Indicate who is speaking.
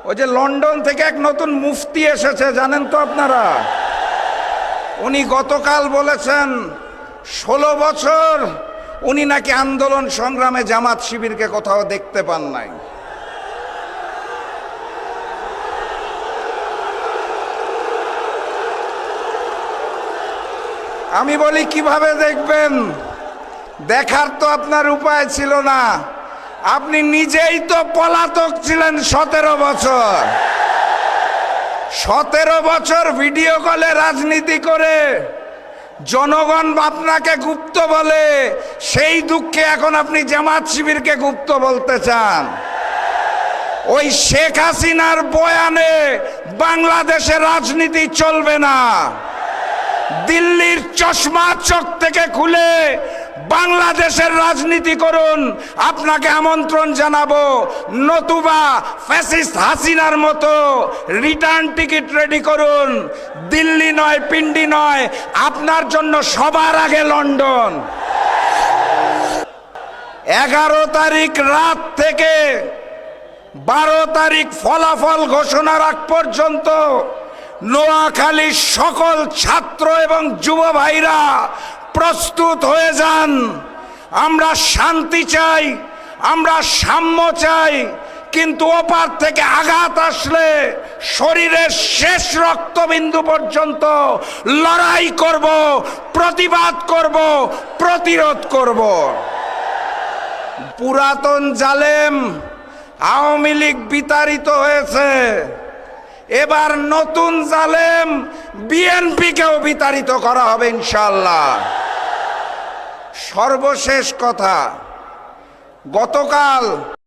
Speaker 1: ওই যে লন্ডন থেকে এক নতুন মুফতি এসেছে, জানেন তো আপনারা? উনি গতকাল বলেছেন 16 বছর উনি নাকি আন্দোলন সংগ্রামে জামাত শিবিরকে কোথাও দেখতে পান নাই। আমি বলি কিভাবে দেখবেন? দেখার তো আপনার উপায় ছিল না। আপনি নিজেই তো পলাতক ছিলেন 17 বছর। 17 বছর ভিডিও কলে রাজনীতি করে জনগণ আপনাকে গুপ্ত বলে, সেই দুঃখে এখন আপনি জামাত শিবিরকে গুপ্ত বলতে চান। ওই শেখ হাসিনার বয়ানে বাংলাদেশের রাজনীতি চলবে না। দিল্লির চশমা চোখ থেকে খুলে বাংলাদেশের রাজনীতি করুন, আপনাকে আমন্ত্রণ জানাবো। নতুবা ফ্যাসিস্ট হাসিনার মতো রিটার্ন টিকিট রেডি করুন। দিল্লি নয়, পিন্ডি নয়, আপনার জন্য সবার আগে লন্ডন। 11 তারিখ রাত থেকে 12 তারিখ ফলাফল ঘোষণার আগ পর্যন্ত নোয়াখালীর সকল ছাত্র এবং যুব ভাইরা প্রস্তুত হয়ে যান। আমরা শান্তি চাই, আমরা সাম্য চাই, কিন্তু ওপার থেকে আঘাত আসলে শরীরের শেষ রক্তবিন্দু পর্যন্ত লড়াই করব, প্রতিবাদ করব, প্রতিরোধ করব। পুরাতন জালেম আওয়ামী লীগ বিতাড়িত হয়েছে, এবার নতুন জালেম বিএনপিকেও বিতাড়িত করা হবে ইনশাআল্লাহ। সর্বশেষ কথা, গতকাল